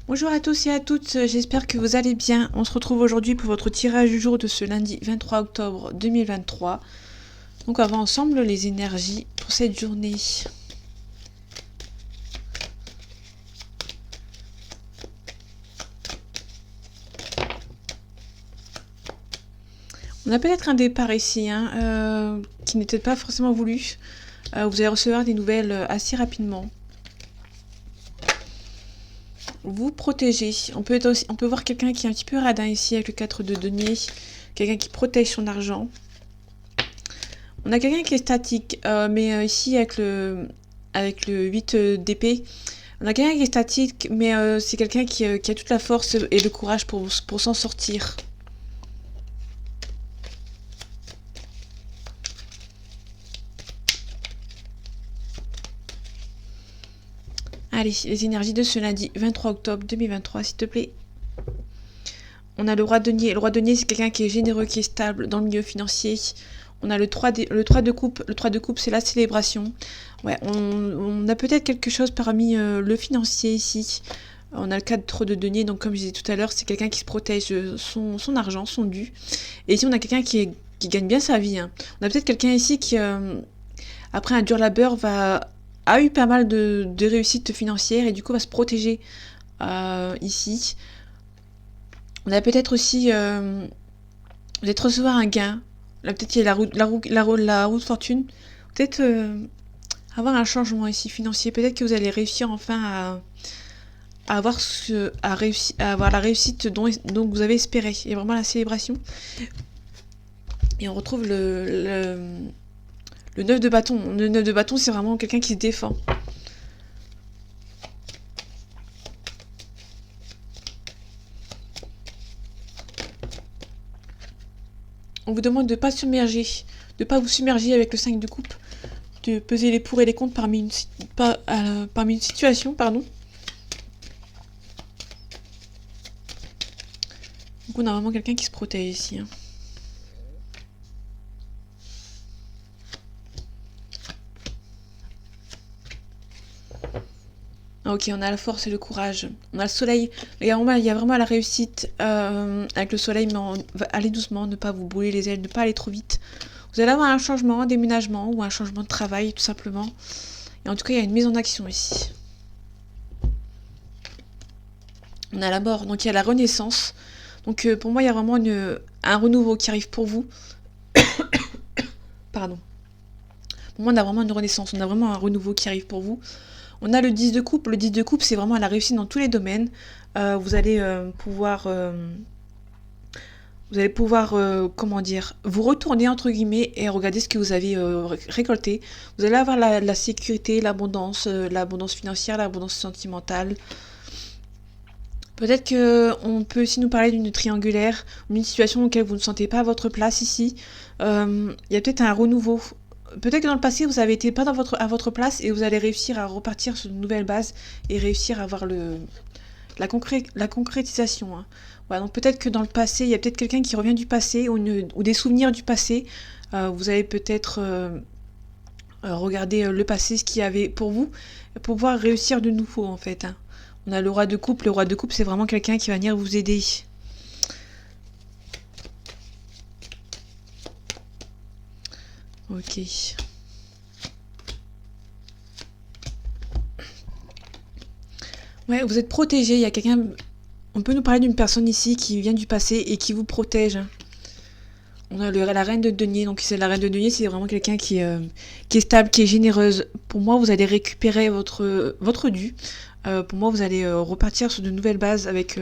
Bonjour à tous et à toutes, j'espère que vous allez bien. On se retrouve aujourd'hui pour votre tirage du jour de ce lundi 23 octobre 2023. Donc on va voir ensemble les énergies pour cette journée. On a peut-être un départ ici, qui n'était pas forcément voulu. Vous allez recevoir des nouvelles assez rapidement. Vous protéger. On peut voir quelqu'un qui est un petit peu radin ici avec le 4 de denier. Quelqu'un qui protège son argent. On a quelqu'un qui est statique, mais ici avec le 8 d'épée, on a quelqu'un qui est statique, mais c'est quelqu'un qui a toute la force et le courage pour s'en sortir. Allez, les énergies de ce lundi 23 octobre 2023, s'il te plaît. On a le roi de denier. Le roi de denier, c'est quelqu'un qui est généreux, qui est stable dans le milieu financier. On a le 3 de coupe. Le 3 de coupe, c'est la célébration. Ouais, on a peut-être quelque chose parmi le financier ici. On a le 4 de denier, donc comme je disais tout à l'heure, c'est quelqu'un qui se protège son argent, son dû. Et ici, on a quelqu'un qui gagne bien sa vie. On a peut-être quelqu'un ici qui, après un dur labeur, a eu pas mal de réussites financières et du coup va se protéger ici. On a peut-être aussi peut-être recevoir un gain. Là, peut-être il y a la roue de fortune. Peut-être avoir un changement ici financier. Peut-être que vous allez réussir enfin à avoir la réussite dont vous avez espéré. Et vraiment la célébration. Et on retrouve le 9 de bâton. Le 9 de bâton, c'est vraiment quelqu'un qui se défend. On vous demande de ne pas submerger, de pas vous submerger avec le 5 de coupe, de peser les pour et les contre parmi une situation, pardon. Donc on a vraiment quelqu'un qui se protège ici. Ok, on a la force et le courage. On a le soleil. Il y a vraiment la réussite avec le soleil, mais allez doucement, ne pas vous brûler les ailes, ne pas aller trop vite. Vous allez avoir un changement, un déménagement ou un changement de travail, tout simplement. Et en tout cas, il y a une mise en action ici. On a la mort, donc il y a la renaissance. Donc pour moi, il y a vraiment un renouveau qui arrive pour vous. Pardon. Pour moi, on a vraiment une renaissance, on a vraiment un renouveau qui arrive pour vous. On a le 10 de coupe. Le 10 de coupe, c'est vraiment la réussite dans tous les domaines. Vous allez pouvoir... comment dire, vous retourner entre guillemets et regarder ce que vous avez récolté. Vous allez avoir la sécurité, l'abondance financière, l'abondance sentimentale. Peut-être qu'on peut aussi nous parler d'une triangulaire, d'une situation dans laquelle vous ne sentez pas votre place ici. Il y a peut-être un renouveau. Peut-être que dans le passé, vous avez été pas à votre place et vous allez réussir à repartir sur une nouvelle base et réussir à avoir la concrétisation. Voilà, donc peut-être que dans le passé, il y a peut-être quelqu'un qui revient du passé ou des souvenirs du passé. Vous allez peut-être regarder le passé, ce qu'il y avait pour vous, pour pouvoir réussir de nouveau en fait. On a le roi de coupe. Le roi de coupe, c'est vraiment quelqu'un qui va venir vous aider. Ok. Ouais, vous êtes protégé. Il y a quelqu'un... On peut nous parler d'une personne ici qui vient du passé et qui vous protège. On a la reine de denier. Donc c'est la reine de denier, c'est vraiment quelqu'un qui est stable, qui est généreuse. Pour moi, vous allez récupérer votre dû. Pour moi, vous allez repartir sur de nouvelles bases avec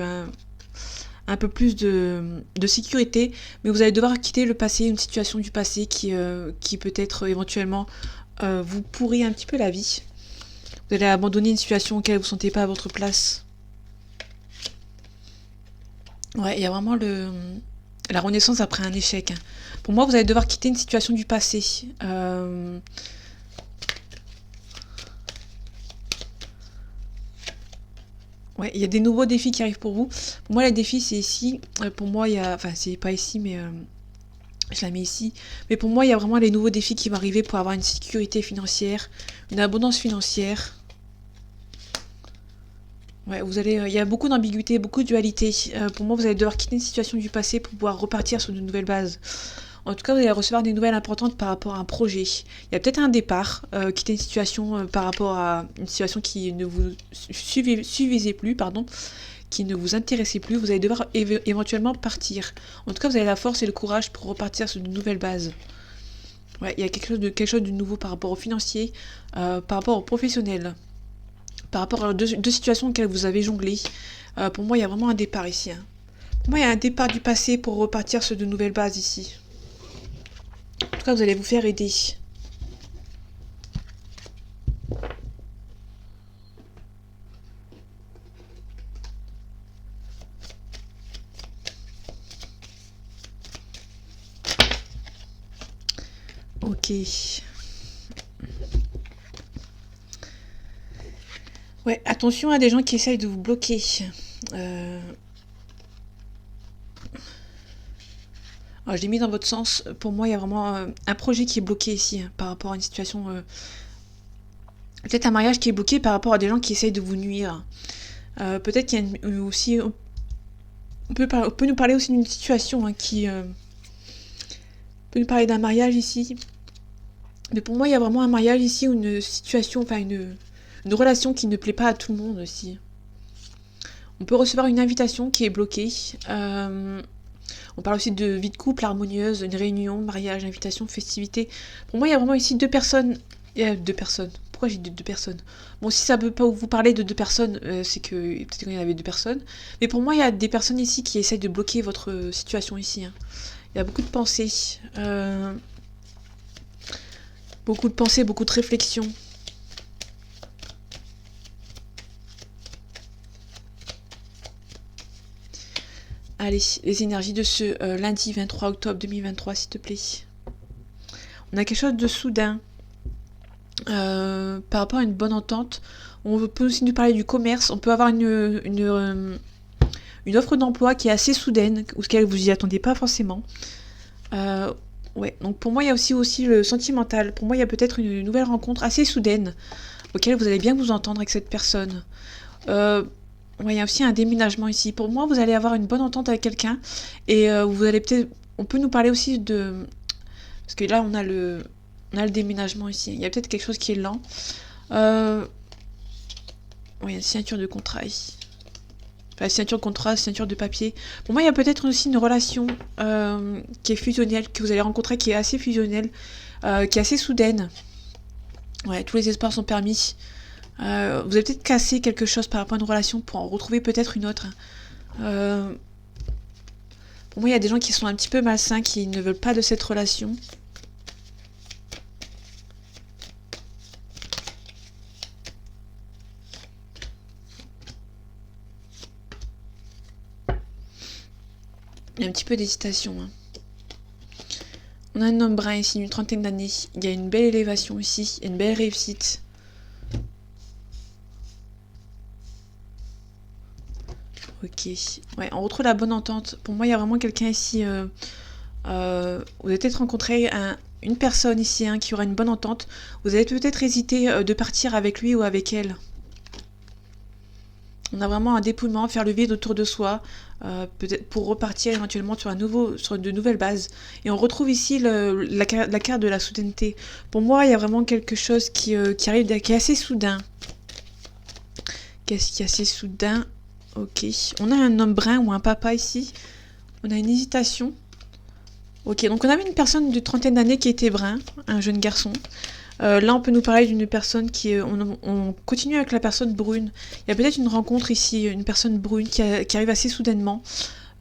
un peu plus de sécurité. Mais vous allez devoir quitter le passé, une situation du passé qui peut-être éventuellement vous pourrit un petit peu la vie. Vous allez abandonner une situation auquel vous ne sentez pas à votre place. Ouais, il y a vraiment la renaissance après un échec. Pour moi, vous allez devoir quitter une situation du passé. Ouais, il y a des nouveaux défis qui arrivent pour vous. Pour moi, les défis, c'est ici. Pour moi, il y a... Enfin, c'est pas ici, mais... je la mets ici. Mais pour moi, il y a vraiment les nouveaux défis qui vont arriver pour avoir une sécurité financière, une abondance financière. Ouais, il y a beaucoup d'ambiguïté, beaucoup de dualité. Pour moi, vous allez devoir quitter une situation du passé pour pouvoir repartir sur de nouvelles bases. En tout cas, vous allez recevoir des nouvelles importantes par rapport à un projet. Il y a peut-être un départ, quitter une situation par rapport à une situation qui ne vous suffisait plus, pardon, qui ne vous intéressait plus. Vous allez devoir éventuellement partir. En tout cas, vous avez la force et le courage pour repartir sur de nouvelles bases. Ouais, il y a quelque chose de nouveau par rapport au financier, par rapport au professionnel, par rapport à deux situations auxquelles vous avez jonglé. Pour moi, il y a vraiment un départ ici. Hein. Pour moi, il y a un départ du passé pour repartir sur de nouvelles bases ici. En tout cas, vous allez vous faire aider. Ok. Ouais, attention à des gens qui essayent de vous bloquer. Alors, je l'ai mis dans votre sens. Pour moi, il y a vraiment un projet qui est bloqué ici, hein, par rapport à une situation... peut-être un mariage qui est bloqué par rapport à des gens qui essayent de vous nuire. Peut-être qu'il y a aussi... On peut nous parler aussi d'une situation hein, qui... peut nous parler d'un mariage ici. Mais pour moi, il y a vraiment un mariage ici ou une situation, enfin une relation qui ne plaît pas à tout le monde aussi. On peut recevoir une invitation qui est bloquée. On parle aussi de vie de couple harmonieuse, une réunion, mariage, invitation, festivité. Pour moi, il y a vraiment ici deux personnes. Deux personnes. Pourquoi j'ai dit deux personnes? Bon, si ça ne peut pas vous parler de deux personnes, c'est que peut-être qu'il y en avait deux personnes. Mais pour moi, il y a des personnes ici qui essayent de bloquer votre situation ici. Hein. Il y a beaucoup de pensées. Beaucoup de pensées, beaucoup de réflexions. Allez, les énergies de ce lundi 23 octobre 2023, s'il te plaît. On a quelque chose de soudain. Par rapport à une bonne entente. On peut aussi nous parler du commerce. On peut avoir une offre d'emploi qui est assez soudaine, auquel vous n'y attendez pas forcément. Ouais, donc pour moi, il y a aussi le sentimental. Pour moi, il y a peut-être une nouvelle rencontre assez soudaine, auquel vous allez bien vous entendre avec cette personne. Ouais, il y a aussi un déménagement ici. Pour moi, vous allez avoir une bonne entente avec quelqu'un. Et vous allez peut-être... On peut nous parler aussi de... Parce que là, on a le déménagement ici. Il y a peut-être quelque chose qui est lent. Ouais, il y a une signature de contrat ici. Enfin, signature de contrat, signature de papier. Pour moi, il y a peut-être aussi une relation qui est fusionnelle, que vous allez rencontrer, qui est assez fusionnelle, qui est assez soudaine. Ouais, tous les espoirs sont permis. Vous avez peut-être cassé quelque chose par rapport à une relation pour en retrouver peut-être une autre. Pour moi, il y a des gens qui sont un petit peu malsains, qui ne veulent pas de cette relation. Il y a un petit peu d'hésitation. Hein. On a un homme brun ici, une trentaine d'années. Il y a une belle élévation ici, une belle réussite. Ok. Ouais, on retrouve la bonne entente. Pour moi, il y a vraiment quelqu'un ici. Vous avez peut-être rencontré une personne ici hein, qui aura une bonne entente. Vous avez peut-être hésité de partir avec lui ou avec elle. On a vraiment un dépouillement, faire le vide autour de soi, peut-être pour repartir éventuellement sur de nouvelles bases. Et on retrouve ici la carte de la soudaineté. Pour moi, il y a vraiment quelque chose qui arrive, qui est assez soudain. Qu'est-ce qui est assez soudain? Ok. On a un homme brun ou un papa ici. On a une hésitation. Ok, donc on avait une personne de trentaine d'années qui était brun, un jeune garçon. Là, on peut nous parler d'une personne qui est... On continue avec la personne brune. Il y a peut-être une rencontre ici, une personne brune qui arrive assez soudainement.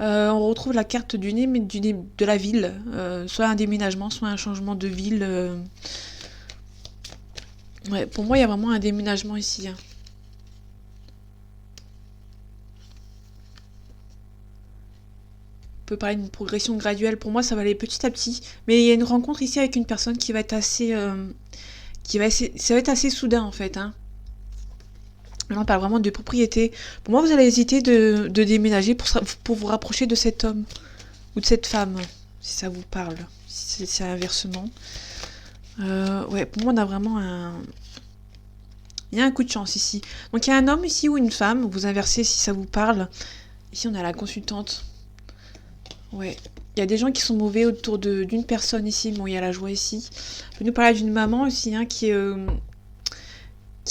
On retrouve la carte de la ville. Soit un déménagement, soit un changement de ville. Ouais, pour moi, il y a vraiment un déménagement ici. Hein. On peut parler d'une progression graduelle. Pour moi, ça va aller petit à petit. Mais il y a une rencontre ici avec une personne qui va être assez... ça va être assez soudain en fait. Hein. Là, on parle vraiment de propriété. Pour moi, vous allez hésiter de déménager pour vous rapprocher de cet homme ou de cette femme, si ça vous parle, si c'est inversement. Ouais, pour moi, on a vraiment Il y a un coup de chance ici. Donc il y a un homme ici ou une femme, vous inversez si ça vous parle. Ici on a la consultante. Ouais. Il y a des gens qui sont mauvais autour d'une personne ici. Bon, il y a la joie ici. On peut nous parler d'une maman aussi, hein,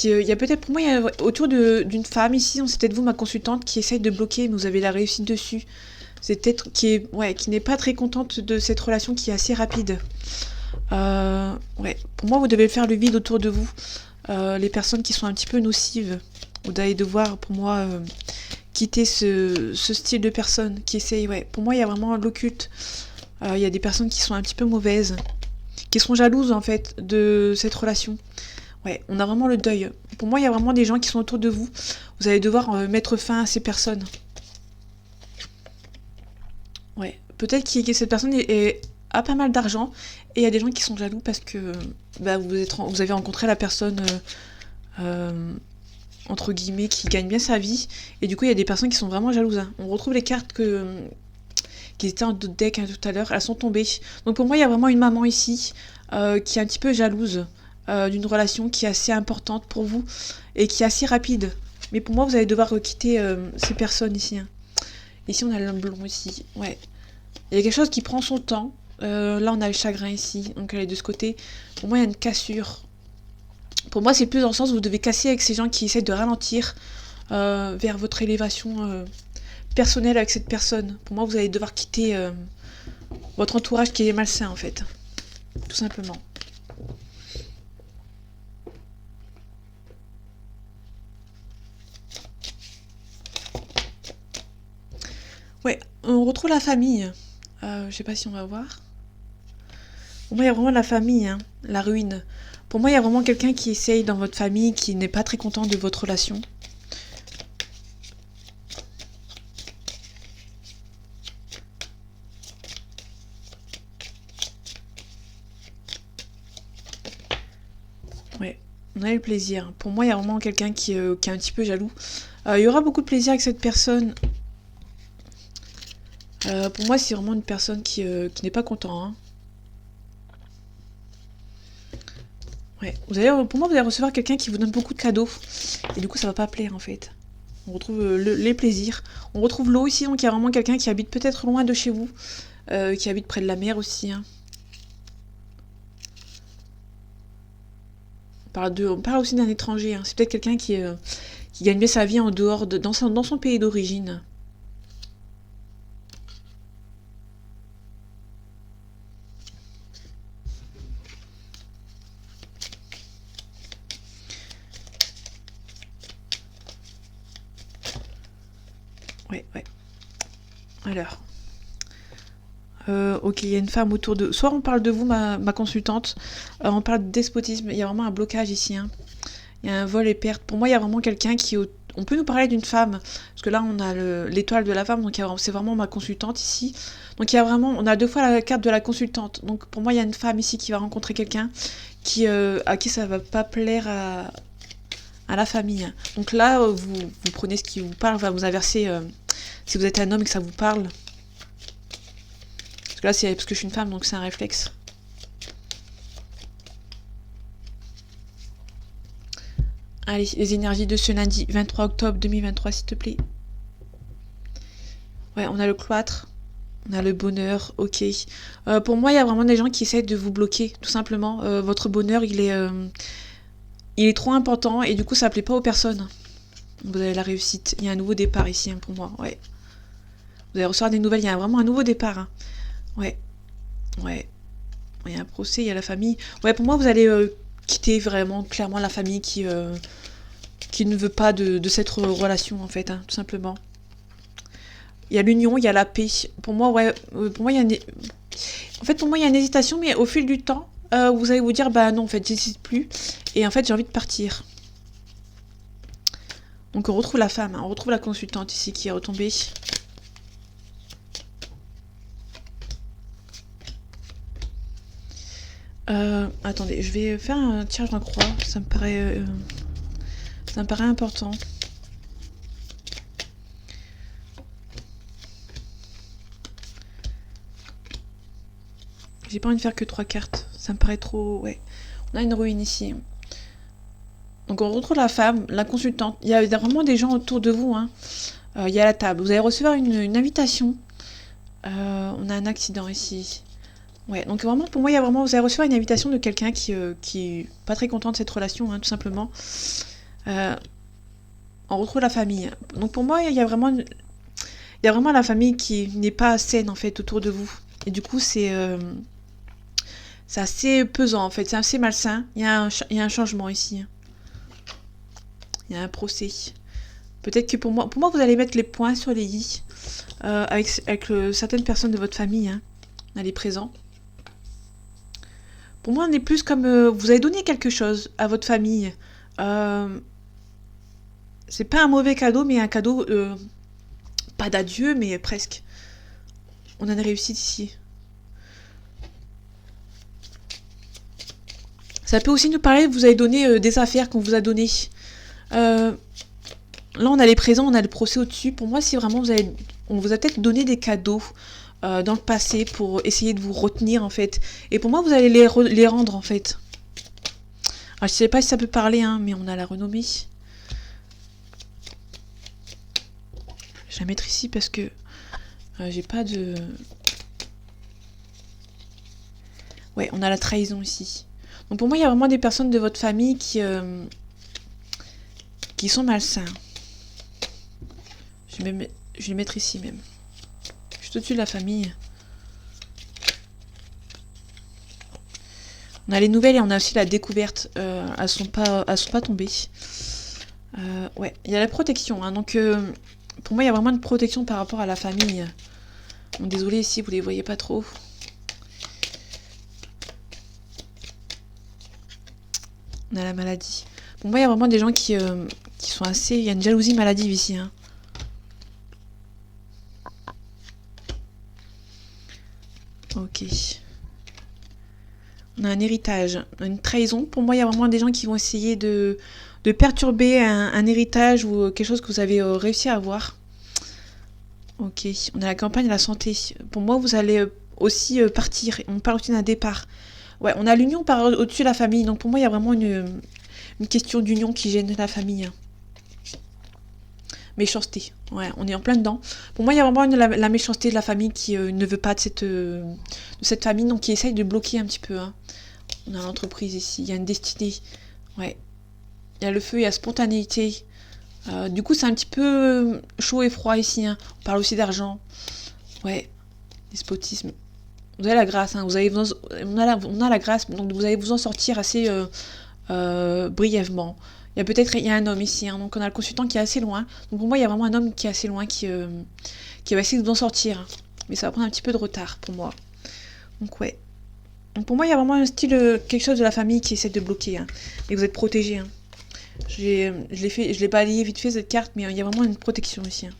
il y a peut-être pour moi, il y a autour d'une femme ici, c'est peut-être vous, ma consultante, qui essaye de bloquer, mais vous avez la réussite dessus. C'est peut-être qui n'est pas très contente de cette relation qui est assez rapide. Ouais, pour moi, vous devez faire le vide autour de vous. Les personnes qui sont un petit peu nocives, vous allez devoir, pour moi, quitter ce style de personne qui essaye. Ouais, pour moi, il y a vraiment l'occulte. Il y a des personnes qui sont un petit peu mauvaises, qui sont jalouses en fait de cette relation. Ouais, on a vraiment le deuil. Pour moi, il y a vraiment des gens qui sont autour de vous. Vous allez devoir mettre fin à ces personnes. Ouais, peut-être que cette personne a pas mal d'argent et il y a des gens qui sont jaloux parce que bah, vous avez rencontré la personne entre guillemets qui gagne bien sa vie et du coup il y a des personnes qui sont vraiment jalouses. Hein. On retrouve les cartes qui étaient en deck hein, tout à l'heure, elles sont tombées. Donc pour moi il y a vraiment une maman ici qui est un petit peu jalouse d'une relation qui est assez importante pour vous et qui est assez rapide. Mais pour moi vous allez devoir quitter ces personnes ici. Hein. Ici on a l'homme blond ici, ouais. Il y a quelque chose qui prend son temps. Là, on a le chagrin ici, donc elle est de ce côté. Pour moi, il y a une cassure. Pour moi, c'est plus dans le sens où vous devez casser avec ces gens qui essaient de ralentir vers votre élévation personnelle avec cette personne. Pour moi, vous allez devoir quitter votre entourage qui est malsain, en fait. Tout simplement. Ouais, on retrouve la famille. Je sais pas si on va voir. Pour moi, il y a vraiment la famille, hein, la ruine. Pour moi, il y a vraiment quelqu'un qui essaye dans votre famille, qui n'est pas très content de votre relation. Ouais, on a eu le plaisir. Pour moi, il y a vraiment quelqu'un qui est un petit peu jaloux. Il y aura beaucoup de plaisir avec cette personne. Pour moi, c'est vraiment une personne qui n'est pas content. Hein. Ouais. Pour moi, vous allez recevoir quelqu'un qui vous donne beaucoup de cadeaux. Et du coup, ça va pas plaire en fait. On retrouve les plaisirs. On retrouve l'eau ici, donc il y a vraiment quelqu'un qui habite peut-être loin de chez vous. Qui habite près de la mer aussi. Hein. On parle aussi d'un étranger. Hein. C'est peut-être quelqu'un qui gagne bien sa vie en dehors dans son pays d'origine. Ouais. Alors. Ok, il y a une femme autour de... Soit on parle de vous, ma consultante, on parle de despotisme, il y a vraiment un blocage ici. Hein. Il y a un vol et perte. Pour moi, il y a vraiment quelqu'un qui... On peut nous parler d'une femme, parce que là, on a l'étoile de la femme, donc c'est vraiment ma consultante ici. Donc il y a vraiment... On a 2 fois la carte de la consultante. Donc pour moi, il y a une femme ici qui va rencontrer quelqu'un à qui ça va pas plaire à la famille. Donc là, vous prenez ce qui vous parle, vous inversez... si vous êtes un homme et que ça vous parle... Parce que là, c'est parce que je suis une femme, donc c'est un réflexe. Allez, les énergies de ce lundi 23 octobre 2023, s'il te plaît. Ouais, on a le cloître. On a le bonheur, ok. Pour moi, il y a vraiment des gens qui essayent de vous bloquer, tout simplement. Votre bonheur, il est trop important et du coup, ça plaît pas aux personnes. Vous avez la réussite. Il y a un nouveau départ ici, hein, pour moi, ouais. Vous allez recevoir des nouvelles, il y a vraiment un nouveau départ. Hein. Ouais. Il y a un procès, il y a la famille. Ouais, pour moi, vous allez quitter vraiment, clairement, la famille qui ne veut pas de cette relation, en fait, hein, tout simplement. Il y a l'union, il y a la paix. Pour moi, ouais, pour moi, il y a En fait, pour moi, il y a une hésitation, mais au fil du temps, vous allez vous dire, bah non, en fait, j'hésite plus. Et en fait, j'ai envie de partir. Donc, on retrouve la femme, hein, on retrouve la consultante ici qui est retombée. Attendez, je vais faire un tirage en croix, ça me paraît important. J'ai pas envie de faire que 3 cartes, ça me paraît trop... Ouais, on a une ruine ici. Donc on retrouve la femme, la consultante. Il y a vraiment des gens autour de vous. Hein. Il y a la table. Vous allez recevoir une invitation. On a un accident ici. Ouais, donc vraiment, pour moi, il y a vraiment, vous allez recevoir une invitation de quelqu'un qui est pas très content de cette relation, hein, tout simplement. On retrouve la famille. Donc pour moi, il y a vraiment la famille qui n'est pas saine, en fait, autour de vous. Et du coup, c'est assez pesant, en fait. C'est assez malsain. Il y a un changement ici. Il y a un procès. Peut-être que pour moi, vous allez mettre les points sur les i avec certaines personnes de votre famille. Hein. On a les présents. Pour moi, on est plus comme vous avez donné quelque chose à votre famille. C'est pas un mauvais cadeau, mais un cadeau pas d'adieu, mais presque. On a une réussite ici. Ça peut aussi nous parler, vous avez donné des affaires qu'on vous a données. Là, on a les présents, on a le procès au-dessus. Pour moi, si vraiment on vous a peut-être donné des cadeaux dans le passé pour essayer de vous retenir, en fait. Et pour moi, vous allez les rendre, en fait. Alors, je sais pas si ça peut parler, hein, mais on a la renommée. Je vais la mettre ici parce que j'ai pas de... Ouais, on a la trahison ici. Donc pour moi, il y a vraiment des personnes de votre famille qui sont malsains. Je vais les mettre ici même. Juste au-dessus de la famille. On a les nouvelles et on a aussi la découverte. Elles sont pas tombées. Ouais, il y a la protection. Hein, donc pour moi, il y a vraiment une protection par rapport à la famille. Bon, désolé ici, vous les voyez pas trop. On a la maladie. Pour moi, il y a vraiment des gens qui sont assez... Il y a une jalousie maladive ici. Hein. Ok. On a un héritage, une trahison. Pour moi, il y a vraiment des gens qui vont essayer de perturber un héritage ou quelque chose que vous avez réussi à avoir. Ok. On a la campagne de la santé. Pour moi, vous allez aussi partir. On parle aussi d'un départ. Ouais, on a l'union par au-dessus de la famille. Donc pour moi, il y a vraiment une question d'union qui gêne la famille. Hein. Méchanceté. Ouais, on est en plein dedans. Pour moi, il y a vraiment la méchanceté de la famille qui ne veut pas de cette famille, donc qui essaye de bloquer un petit peu. Hein. On a l'entreprise ici, il y a une destinée. Ouais. Il y a le feu, il y a la spontanéité. Du coup, c'est un petit peu chaud et froid ici. Hein. On parle aussi d'argent. Ouais. Despotisme. Vous avez la grâce. Hein. On a la grâce, donc vous allez vous en sortir assez brièvement. Il y a un homme ici, hein, donc on a le consultant qui est assez loin. Donc pour moi, il y a vraiment un homme qui est assez loin qui va essayer de vous en sortir. Mais ça va prendre un petit peu de retard pour moi. Donc ouais. Donc pour moi, il y a vraiment un style, quelque chose de la famille qui essaie de bloquer. Hein. Et vous êtes protégé. Hein. Je l'ai balayé vite fait cette carte, mais il y a vraiment une protection ici. Hein.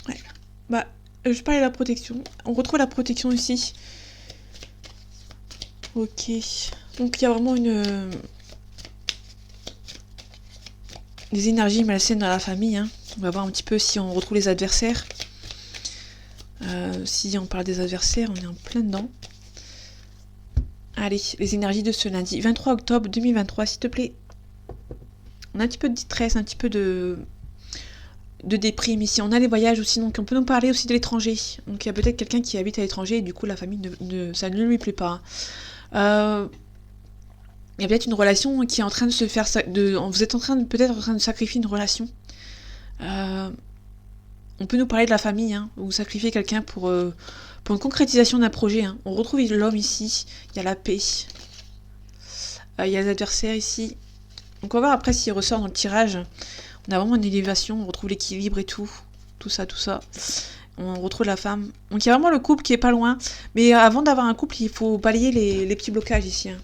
Ouais. Bah, je parlais de la protection. On retrouve la protection ici. Ok. Donc il y a vraiment des énergies malsaines dans la famille. Hein. On va voir un petit peu si on retrouve les adversaires. Si on parle des adversaires, on est en plein dedans. Allez, les énergies de ce lundi 23 octobre 2023, s'il te plaît. On a un petit peu de détresse, un petit peu de déprime ici. On a les voyages aussi, donc on peut nous parler aussi de l'étranger. Donc il y a peut-être quelqu'un qui habite à l'étranger et du coup la famille, ça ne lui plaît pas. Il y a peut-être une relation qui est en train de se faire... vous êtes peut-être en train de sacrifier une relation. On peut nous parler de la famille, hein, vous sacrifiez quelqu'un pour une concrétisation d'un projet. Hein. On retrouve l'homme ici, il y a la paix. Il y a les adversaires ici. Donc on va voir après s'il ressort dans le tirage. On a vraiment une élévation, on retrouve l'équilibre et tout. Tout ça. On retrouve la femme. Donc il y a vraiment le couple qui est pas loin. Mais avant d'avoir un couple, il faut balayer les petits blocages ici. Hein.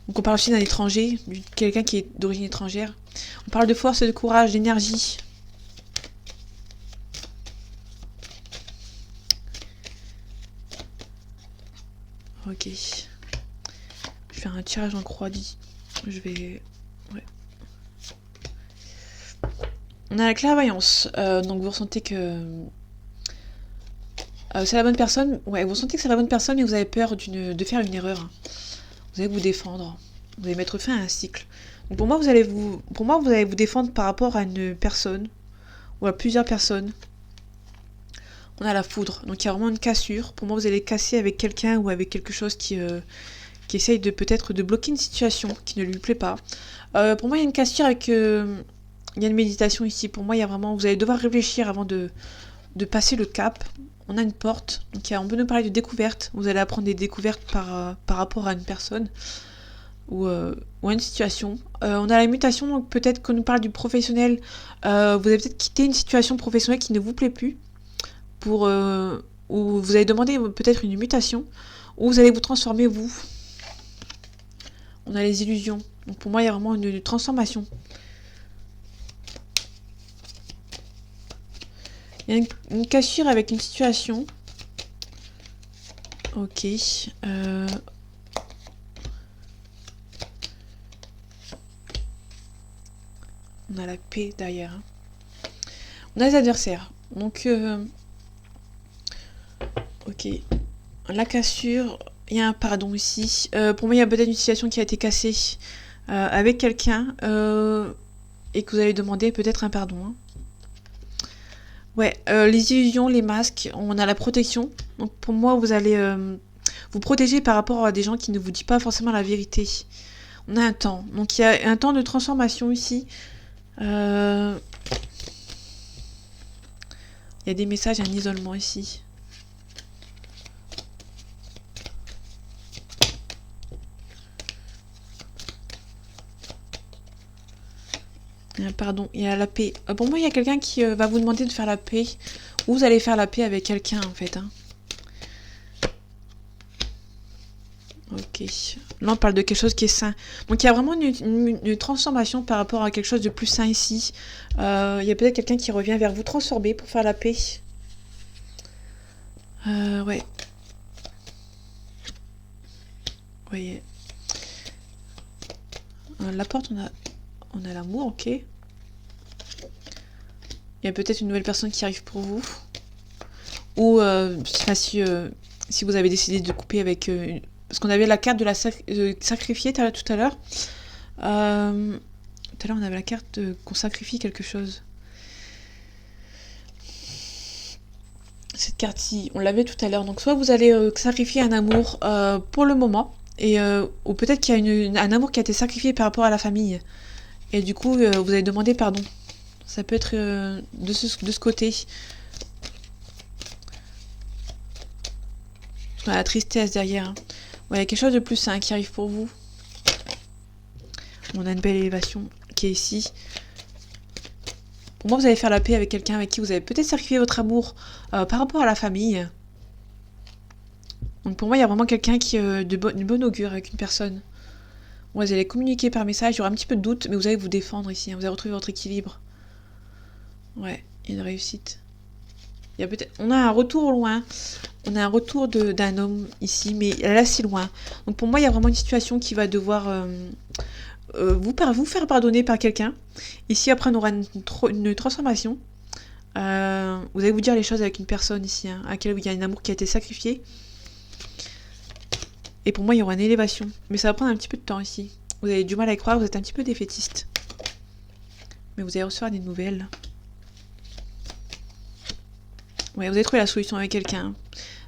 Donc on parle aussi d'un étranger, quelqu'un qui est d'origine étrangère. On parle de force, de courage, d'énergie. Ok. Je vais faire un tirage en croix. Je vais... Ouais. On a la clairvoyance. Donc vous ressentez que C'est la bonne personne. Ouais, vous sentez que c'est la bonne personne, mais vous avez peur de faire une erreur. Vous allez vous défendre. Vous allez mettre fin à un cycle. Donc pour moi, vous allez vous défendre par rapport à une personne ou à plusieurs personnes. On a la foudre. Donc il y a vraiment une cassure. Pour moi, vous allez casser avec quelqu'un ou avec quelque chose qui essaye de peut-être de bloquer une situation qui ne lui plaît pas. Pour moi, il y a une cassure avec... il y a une méditation ici. Pour moi, il y a vraiment... Vous allez devoir réfléchir avant de passer le cap. On a une porte. Donc on peut nous parler de découverte. Vous allez apprendre des découvertes par rapport à une personne ou à une situation. On a la mutation. Donc peut-être qu'on nous parle du professionnel. Vous allez peut-être quitter une situation professionnelle qui ne vous plaît plus. Ou vous allez demander peut-être une mutation. Ou vous allez vous transformer vous. On a les illusions. Donc pour moi, il y a vraiment une transformation. Il y a une cassure avec une situation. Ok. On a la paix derrière. Hein. On a les adversaires. Donc, ok. La cassure. Il y a un pardon ici. Pour moi, il y a peut-être une situation qui a été cassée avec quelqu'un et que vous allez demander peut-être un pardon. Hein. Ouais, les illusions, les masques, on a la protection. Donc pour moi, vous allez vous protéger par rapport à des gens qui ne vous disent pas forcément la vérité. On a un temps. Donc il y a un temps de transformation ici. Il y a des messages, un isolement ici. Pardon, il y a la paix. Pour moi, il y a quelqu'un qui va vous demander de faire la paix. Ou vous allez faire la paix avec quelqu'un, en fait. Hein. Ok. Là, on parle de quelque chose qui est sain. Donc, il y a vraiment une transformation par rapport à quelque chose de plus sain ici. Il y a peut-être quelqu'un qui revient vers vous transformer pour faire la paix. Ouais. Vous voyez. La porte, on a l'amour, ok. Il y a peut-être une nouvelle personne qui arrive pour vous. Ou si vous avez décidé de couper avec... parce qu'on avait la carte de la sacrifier tout à l'heure. Tout à l'heure, on avait la carte qu'on sacrifie quelque chose. Cette carte-ci, on l'avait tout à l'heure. Donc soit vous allez sacrifier un amour pour le moment. Ou peut-être qu'il y a un amour qui a été sacrifié par rapport à la famille. Et du coup, vous allez demander pardon. Ça peut être de ce côté. La tristesse derrière. Hein. Ouais, il y a quelque chose de plus sain qui arrive pour vous. On a une belle élévation qui est ici. Pour moi, vous allez faire la paix avec quelqu'un avec qui vous avez peut-être sacrifié votre amour par rapport à la famille. Donc pour moi, il y a vraiment quelqu'un qui est d'une bonne augure avec une personne. Vous allez communiquer par message, il y aura un petit peu de doute, mais vous allez vous défendre ici. Hein. Vous allez retrouver votre équilibre. Ouais, il y a une réussite. Il y a peut-être... On a un retour loin. On a un retour d'un homme ici, mais là, si loin. Donc pour moi, il y a vraiment une situation qui va devoir vous faire pardonner par quelqu'un. Ici, après, on aura une transformation. Vous allez vous dire les choses avec une personne ici, hein, à laquelle il y a un amour qui a été sacrifié. Et pour moi, il y aura une élévation. Mais ça va prendre un petit peu de temps ici. Vous avez du mal à y croire, vous êtes un petit peu défaitiste. Mais vous allez recevoir des nouvelles. Ouais, vous avez trouvé la solution avec quelqu'un.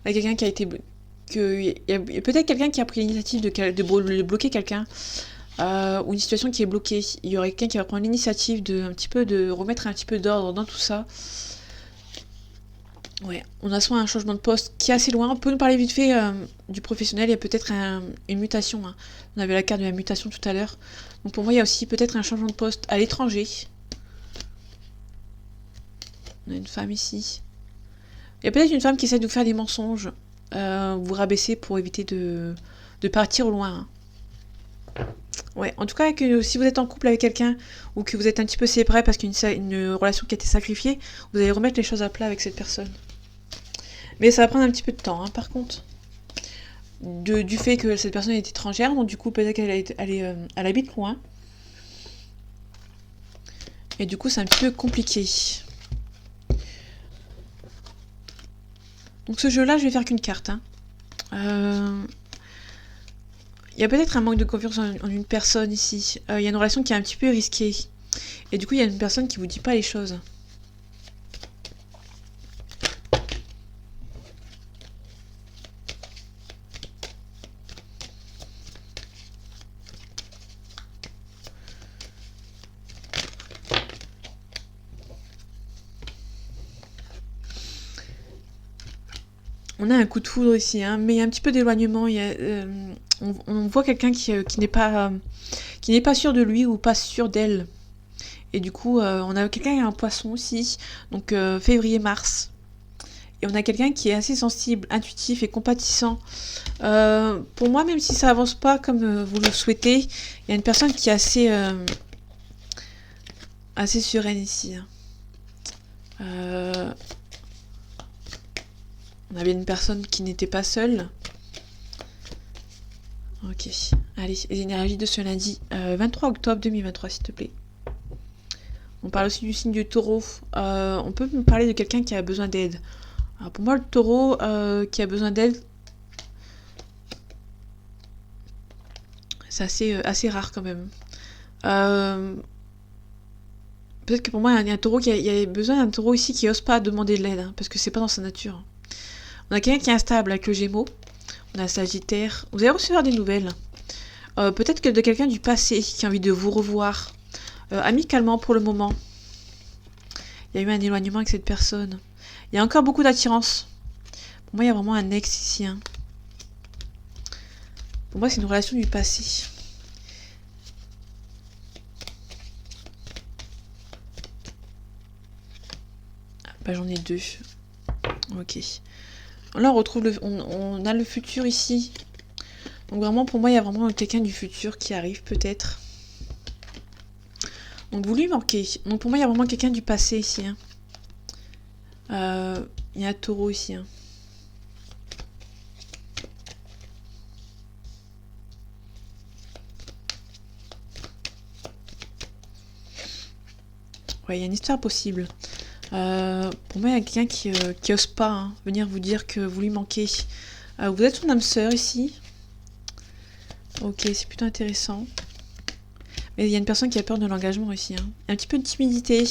Avec quelqu'un qui a été... Il y a peut-être quelqu'un qui a pris l'initiative de bloquer quelqu'un. Ou une situation qui est bloquée. Il y aurait quelqu'un qui va prendre l'initiative de remettre un petit peu d'ordre dans tout ça. Ouais, on a soit un changement de poste qui est assez loin. On peut nous parler vite fait du professionnel. Il y a peut-être une mutation. Hein. On avait la carte de la mutation tout à l'heure. Donc pour moi, il y a aussi peut-être un changement de poste à l'étranger. On a une femme ici. Il y a peut-être une femme qui essaie de vous faire des mensonges. Vous rabaisser pour éviter de partir au loin. Hein. Ouais, en tout cas, si vous êtes en couple avec quelqu'un ou que vous êtes un petit peu séparés parce qu'il y a une relation qui a été sacrifiée, vous allez remettre les choses à plat avec cette personne. Mais ça va prendre un petit peu de temps, hein, par contre. Du fait que cette personne est étrangère, donc du coup, peut-être qu'elle habite loin. Et du coup, c'est un petit peu compliqué. Donc ce jeu-là, je vais faire qu'une carte. Hein. Il y a peut-être un manque de confiance en une personne ici. Il y a une relation qui est un petit peu risquée. Et du coup, il y a une personne qui vous dit pas les choses. On a un coup de foudre ici, hein, mais il y a un petit peu d'éloignement. On voit quelqu'un qui n'est pas sûr de lui ou pas sûr d'elle. Et du coup, on a quelqu'un qui a un poisson aussi, donc février-mars. Et on a quelqu'un qui est assez sensible, intuitif et compatissant. Pour moi, même si ça avance pas comme vous le souhaitez, il y a une personne qui est assez sereine ici. Hein. On avait une personne qui n'était pas seule. Ok. Allez, les énergies de ce lundi 23 octobre 2023, s'il te plaît. On parle aussi du signe du taureau. On peut me parler de quelqu'un qui a besoin d'aide. Alors pour moi, le taureau qui a besoin d'aide, c'est assez rare quand même. Peut-être que pour moi, il y a un taureau il y a besoin d'un taureau ici qui n'ose pas demander de l'aide, hein, parce que c'est pas dans sa nature. On a quelqu'un qui est instable avec le Gémeaux. On a Sagittaire. Vous allez recevoir des nouvelles. Peut-être que de quelqu'un du passé qui a envie de vous revoir. Amicalement pour le moment. Il y a eu un éloignement avec cette personne. Il y a encore beaucoup d'attirance. Pour moi, il y a vraiment un ex ici. Hein. Pour moi, c'est une relation du passé. Ah, bah, j'en ai deux. Ok. Là, on retrouve on a le futur ici. Donc vraiment, pour moi, il y a vraiment quelqu'un du futur qui arrive, peut-être. Donc vous lui manquez. Donc pour moi, il y a vraiment quelqu'un du passé ici. Hein. Il y a un taureau ici. Hein. Ouais, il y a une histoire possible. Pour moi, il y a quelqu'un qui ose pas hein, venir vous dire que vous lui manquez. Vous êtes son âme sœur ici. Ok, c'est plutôt intéressant. Mais il y a une personne qui a peur de l'engagement ici. Hein. Un petit peu de timidité.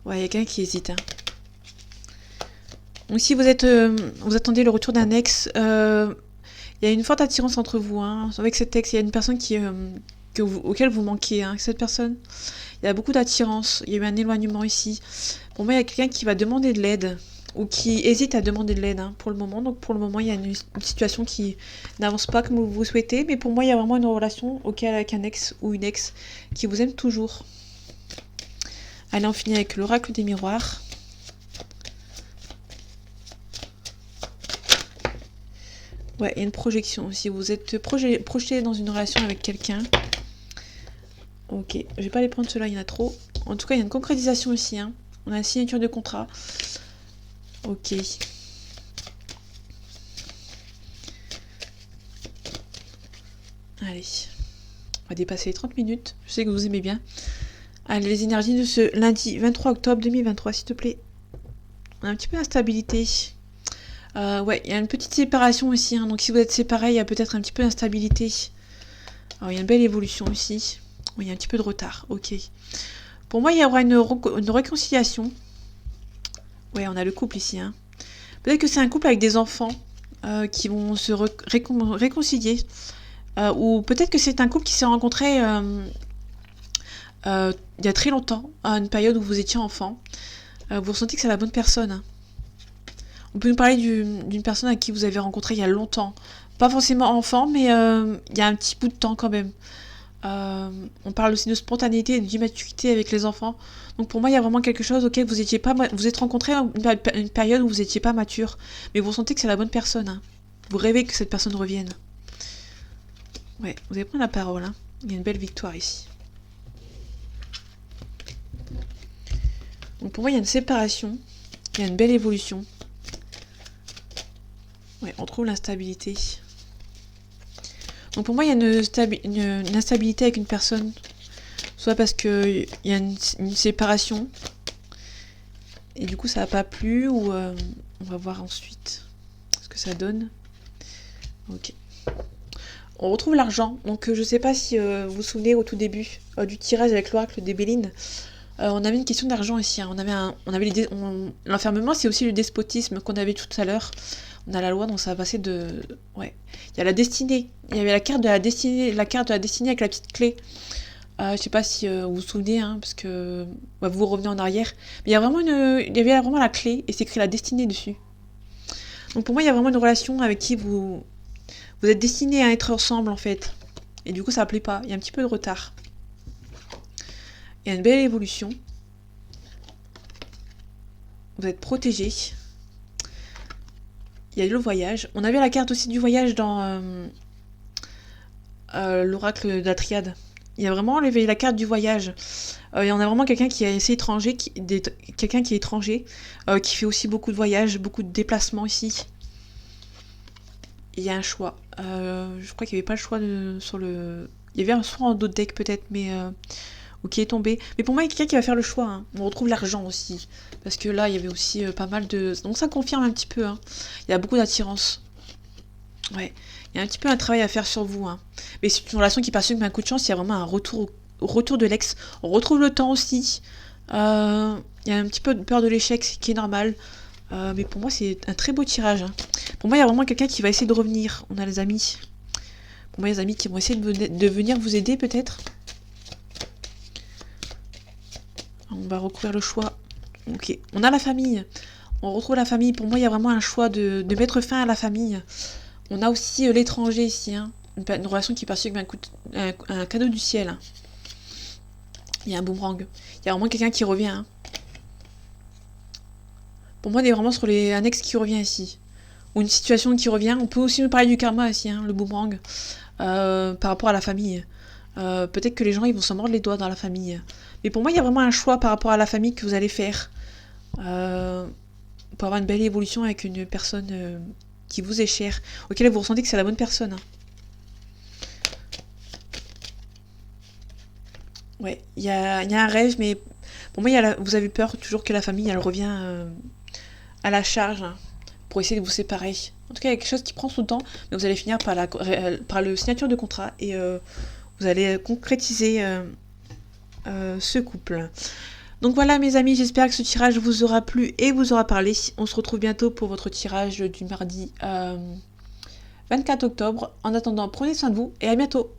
Ouais, il y a quelqu'un qui hésite. Hein. Donc si vous attendez le retour d'un ex, il y a une forte attirance entre vous. Hein. Avec cet ex, il y a une personne auquel vous manquez. Hein. Cette personne, il y a beaucoup d'attirance. Il y a eu un éloignement ici. Pour moi, il y a quelqu'un qui va demander de l'aide. Ou qui hésite à demander de l'aide hein, pour le moment. Donc pour le moment, il y a une situation qui n'avance pas comme vous souhaitez. Mais pour moi, il y a vraiment une relation avec un ex ou une ex qui vous aime toujours. Allez, on finit avec l'oracle des miroirs. Ouais, il y a une projection aussi. Vous êtes projeté dans une relation avec quelqu'un. Ok, je vais pas les prendre ceux-là, il y en a trop. En tout cas, il y a une concrétisation ici. Hein. On a une signature de contrat. Ok. Allez. On va dépasser les 30 minutes. Je sais que vous aimez bien. Allez, les énergies de ce lundi 23 octobre 2023, s'il te plaît. On a un petit peu d'instabilité. Ouais, il y a une petite séparation ici. Hein. Donc si vous êtes séparés, il y a peut-être un petit peu d'instabilité. Alors, il y a une belle évolution ici. Oui, il y a un petit peu de retard. Ok. Pour moi, il y aura une réconciliation. Ouais, on a le couple ici. Hein. Peut-être que c'est un couple avec des enfants qui vont se réconcilier. Ou peut-être que c'est un couple qui s'est rencontré il y a très longtemps, à une période où vous étiez enfant. Vous ressentez que c'est la bonne personne. Hein. On peut nous parler d'une personne à qui vous avez rencontré il y a longtemps. Pas forcément enfant, mais il y a un petit bout de temps quand même. On parle aussi de spontanéité et d'immaturité avec les enfants. Donc pour moi, il y a vraiment quelque chose auquel vous êtes rencontrés à une période où vous n'étiez pas mature. Mais vous sentez que c'est la bonne personne. Hein. Vous rêvez que cette personne revienne. Ouais, vous allez prendre la parole. Hein. Il y a une belle victoire ici. Donc pour moi, il y a une séparation. Il y a une belle évolution. Ouais, on trouve l'instabilité. Donc pour moi, il y a une instabilité avec une personne. Soit parce qu'il y a une séparation. Et du coup, ça n'a pas plu ou on va voir ensuite ce que ça donne. Ok. On retrouve l'argent. Donc, je sais pas si vous vous souvenez au tout début du tirage avec l'oracle des Béline. On avait une question d'argent ici. Hein. L'enfermement, c'est aussi le despotisme qu'on avait tout à l'heure. On a la loi, donc ça va passer de. Ouais. Il y a la destinée. Il y avait la carte de la destinée, avec la petite clé. Je sais pas si vous vous souvenez, hein, parce que vous revenez en arrière. Mais il y avait vraiment la clé et c'est écrit la destinée dessus. Donc pour moi, il y a vraiment une relation avec qui vous êtes destinés à être ensemble en fait. Et du coup, ça ne plaît pas. Il y a un petit peu de retard. Il y a une belle évolution. Vous êtes protégés. Il y a le voyage. On avait la carte aussi du voyage dans l'oracle de la triade. Il y a vraiment la carte du voyage. Il y en a vraiment quelqu'un qui est assez étranger, quelqu'un qui est étranger, qui fait aussi beaucoup de voyages, beaucoup de déplacements ici. Il y a un choix. Je crois qu'il n'y avait pas le choix sur le... Il y avait un choix en d'autres decks peut-être, mais... ou qui est tombé. Mais pour moi, il y a quelqu'un qui va faire le choix. Hein. On retrouve l'argent aussi. Parce que là, il y avait aussi pas mal de... Donc ça confirme un petit peu. Hein. Il y a beaucoup d'attirance. Ouais. Il y a un petit peu un travail à faire sur vous. Hein. Mais c'est une relation qui passe avec un coup de chance. Il y a vraiment un retour de l'ex. On retrouve le temps aussi. Il y a un petit peu de peur de l'échec, ce qui est normal. Mais pour moi, c'est un très beau tirage. Hein. Pour moi, il y a vraiment quelqu'un qui va essayer de revenir. On a les amis. Pour moi, les amis qui vont essayer de venir vous aider, peut-être. On va recouvrir le choix. Ok. On a la famille. On retrouve la famille. Pour moi, il y a vraiment un choix de mettre fin à la famille. On a aussi l'étranger ici. Hein. Une relation qui passe avec un cadeau du ciel. Hein. Il y a un boomerang. Il y a vraiment quelqu'un qui revient. Hein. Pour moi, on est vraiment sur un ex qui revient ici. Ou une situation qui revient. On peut aussi nous parler du karma ici, hein, le boomerang. Par rapport à la famille. Peut-être que les gens ils vont s'en mordre les doigts dans la famille. Mais pour moi, il y a vraiment un choix par rapport à la famille que vous allez faire. Pour avoir une belle évolution avec une personne qui vous est chère. Auquel vous ressentez que c'est la bonne personne. Hein. Ouais, il y a un rêve, mais pour moi, vous avez peur toujours que la famille, elle revient à la charge hein, pour essayer de vous séparer. En tout cas, il y a quelque chose qui prend son temps, mais vous allez finir par le signature de contrat et vous allez concrétiser ce couple. Donc voilà mes amis, j'espère que ce tirage vous aura plu et vous aura parlé. On se retrouve bientôt pour votre tirage du mardi 24 octobre. En attendant, prenez soin de vous et à bientôt.